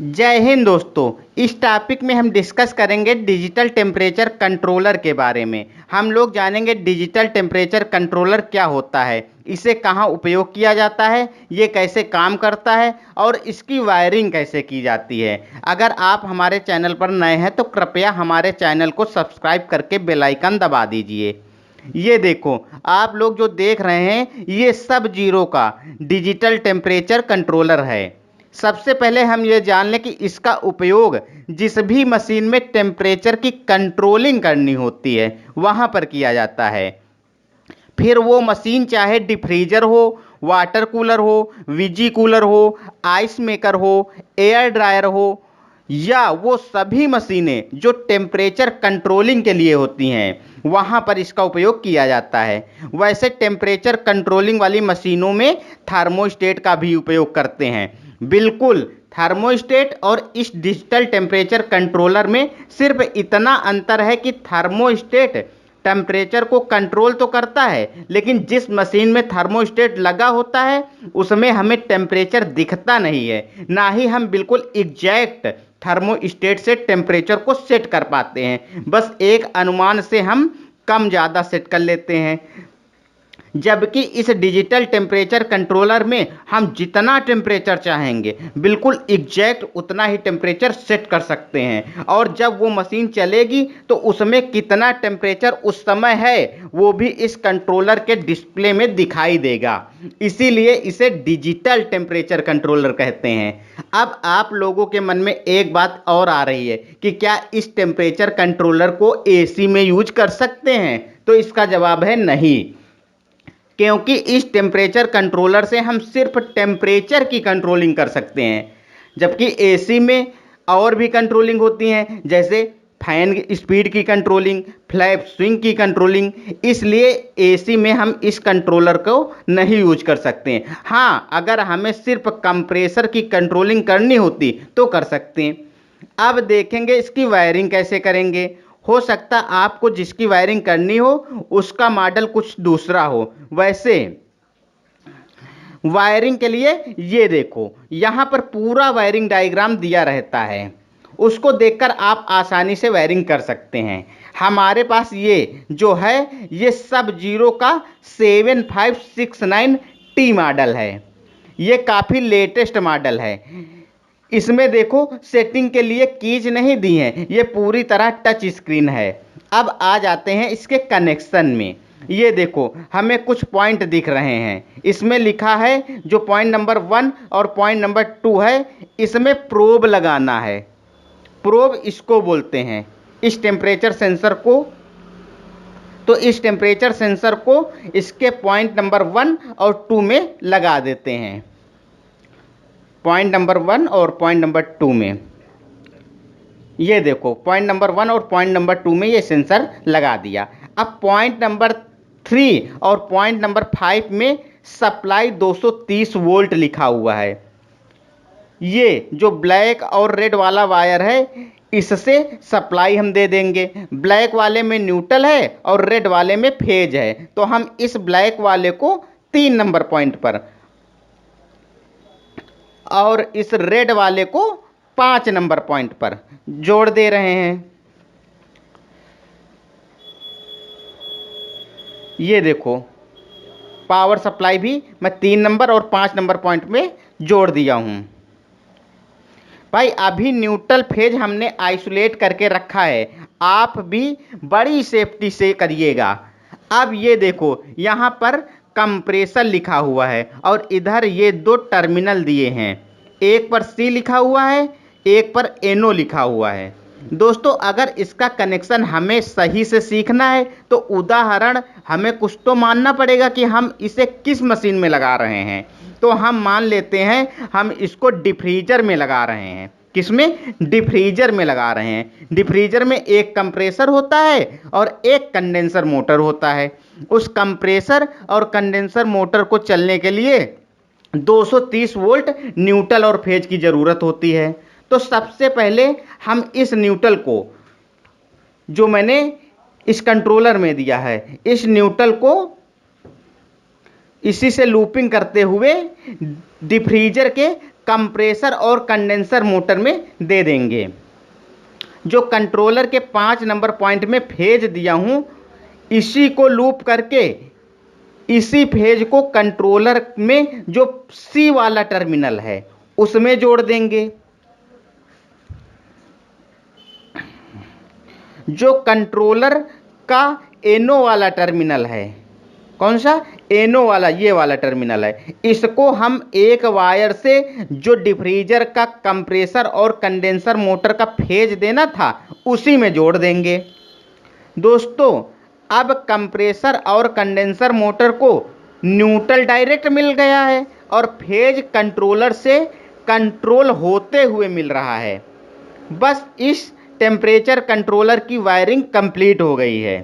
जय हिंद दोस्तों। इस टॉपिक में हम डिस्कस करेंगे डिजिटल टेम्परेचर कंट्रोलर के बारे में। हम लोग जानेंगे डिजिटल टेम्परेचर कंट्रोलर क्या होता है, इसे कहाँ उपयोग किया जाता है, ये कैसे काम करता है और इसकी वायरिंग कैसे की जाती है। अगर आप हमारे चैनल पर नए हैं तो कृपया हमारे चैनल को सब्सक्राइब करके बेल आइकन दबा दीजिए। ये देखो, आप लोग जो देख रहे हैं ये सब जीरो का डिजिटल टेम्परेचर कंट्रोलर है। सबसे पहले हम ये जान लें कि इसका उपयोग जिस भी मशीन में टेम्परेचर की कंट्रोलिंग करनी होती है वहाँ पर किया जाता है। फिर वो मशीन चाहे डिफ्रीजर हो, वाटर कूलर हो, विजी कूलर हो, आइस मेकर हो, एयर ड्रायर हो, या वो सभी मशीनें जो टेम्परेचर कंट्रोलिंग के लिए होती हैं वहाँ पर इसका उपयोग किया जाता है। वैसे टेम्परेचर कंट्रोलिंग वाली मशीनों में थर्मोस्टेट का भी उपयोग करते हैं। बिल्कुल, थर्मोस्टेट और इस डिजिटल टेम्परेचर कंट्रोलर में सिर्फ इतना अंतर है कि थर्मोस्टेट टेम्परेचर को कंट्रोल तो करता है, लेकिन जिस मशीन में थर्मोस्टेट लगा होता है उसमें हमें टेम्परेचर दिखता नहीं है, ना ही हम बिल्कुल एग्जैक्ट थर्मोस्टेट से टेम्परेचर को सेट कर पाते हैं। बस एक अनुमान से हम कम ज़्यादा सेट कर लेते हैं। जबकि इस डिजिटल टेम्परेचर कंट्रोलर में हम जितना टेम्परेचर चाहेंगे बिल्कुल एग्जैक्ट उतना ही टेम्परेचर सेट कर सकते हैं, और जब वो मशीन चलेगी तो उसमें कितना टेम्परेचर उस समय है वो भी इस कंट्रोलर के डिस्प्ले में दिखाई देगा। इसीलिए इसे डिजिटल टेम्परेचर कंट्रोलर कहते हैं। अब आप लोगों के मन में एक बात और आ रही है कि क्या इस टेम्परेचर कंट्रोलर को एसी में यूज कर सकते हैं? तो इसका जवाब है नहीं, क्योंकि इस टेम्परेचर कंट्रोलर से हम सिर्फ टेम्परेचर की कंट्रोलिंग कर सकते हैं, जबकि एसी में और भी कंट्रोलिंग होती हैं, जैसे फैन स्पीड की कंट्रोलिंग, फ्लैप स्विंग की कंट्रोलिंग। इसलिए एसी में हम इस कंट्रोलर को नहीं यूज कर सकते हैं। हाँ, अगर हमें सिर्फ कंप्रेसर की कंट्रोलिंग करनी होती तो कर सकते हैं। अब देखेंगे इसकी वायरिंग कैसे करेंगे। हो सकता आपको जिसकी वायरिंग करनी हो उसका मॉडल कुछ दूसरा हो। वैसे वायरिंग के लिए ये देखो, यहाँ पर पूरा वायरिंग डायग्राम दिया रहता है, उसको देखकर आप आसानी से वायरिंग कर सकते हैं। हमारे पास ये जो है ये सब जीरो का 7569T मॉडल है। ये काफ़ी लेटेस्ट मॉडल है। इसमें देखो सेटिंग के लिए कीज नहीं दी हैं, ये पूरी तरह टच स्क्रीन है। अब आ जाते हैं इसके कनेक्शन में। ये देखो हमें कुछ पॉइंट दिख रहे हैं, इसमें लिखा है जो पॉइंट नंबर 1 और पॉइंट नंबर 2 है, इसमें प्रोब लगाना है। प्रोब इसको बोलते हैं, इस टेम्परेचर सेंसर को। तो इस टेम्परेचर सेंसर को इसके पॉइंट नंबर 1 और 2 में लगा देते हैं, पॉइंट नंबर 1 और पॉइंट नंबर 2 में। ये देखो पॉइंट नंबर 1 और पॉइंट नंबर 2 में ये सेंसर लगा दिया। अब पॉइंट नंबर 3 और पॉइंट नंबर 5 में सप्लाई 230 वोल्ट लिखा हुआ है। ये जो ब्लैक और रेड वाला वायर है इससे सप्लाई हम दे देंगे। ब्लैक वाले में न्यूट्रल है और रेड वाले में फेज है, तो हम इस ब्लैक वाले को 3 नंबर पॉइंट पर और इस रेड वाले को 5 नंबर पॉइंट पर जोड़ दे रहे हैं। ये देखो पावर सप्लाई भी मैं 3 नंबर और 5 नंबर पॉइंट में जोड़ दिया हूँ। भाई अभी न्यूट्रल फेज हमने आइसोलेट करके रखा है, आप भी बड़ी सेफ्टी से करिएगा। अब ये देखो यहाँ पर कंप्रेसर लिखा हुआ है और इधर ये 2 टर्मिनल दिए हैं, एक पर C लिखा हुआ है, एक पर NO लिखा हुआ है। दोस्तों अगर इसका कनेक्शन हमें सही से सीखना है तो उदाहरण हमें कुछ तो मानना पड़ेगा कि हम इसे किस मशीन में लगा रहे हैं। तो हम मान लेते हैं हम इसको डिफ्रीजर में लगा रहे हैं। किसमें? डिफ्रीजर में लगा रहे हैं। डिफ्रीजर में एक कंप्रेसर होता है और एक कंडेंसर मोटर होता है। उस कंप्रेसर और कंडेंसर मोटर को चलने के लिए 230 वोल्ट न्यूट्रल और फेज की ज़रूरत होती है। तो सबसे पहले हम इस न्यूट्रल को जो मैंने इस कंट्रोलर में दिया है, इस न्यूट्रल को इसी से लूपिंग करते हुए डिफ्रीजर के कंप्रेसर और कंडेंसर मोटर में दे देंगे। जो कंट्रोलर के 5 नंबर पॉइंट में फेज दिया हूँ, इसी को लूप करके इसी फेज को कंट्रोलर में जो सी वाला टर्मिनल है उसमें जोड़ देंगे। जो कंट्रोलर का एनो वाला टर्मिनल है, कौन सा? एनो वाला, ये वाला टर्मिनल है, इसको हम एक वायर से जो डिफ्रीजर का कंप्रेसर और कंडेंसर मोटर का फेज देना था उसी में जोड़ देंगे। दोस्तों, अब कंप्रेसर और कंडेंसर मोटर को न्यूट्रल डायरेक्ट मिल गया है और फेज कंट्रोलर से कंट्रोल होते हुए मिल रहा है। बस इस टेम्परेचर कंट्रोलर की वायरिंग कंप्लीट हो गई है।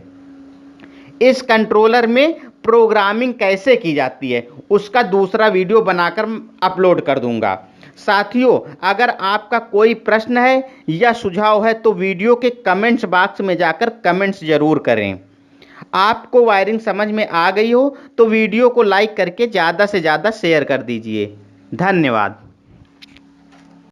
इस कंट्रोलर में प्रोग्रामिंग कैसे की जाती है उसका दूसरा वीडियो बनाकर अपलोड कर दूंगा। साथियों, अगर आपका कोई प्रश्न है या सुझाव है तो वीडियो के कमेंट्स बॉक्स में जाकर कमेंट्स जरूर करें। आपको वायरिंग समझ में आ गई हो तो वीडियो को लाइक करके ज़्यादा से ज़्यादा शेयर कर दीजिए। धन्यवाद।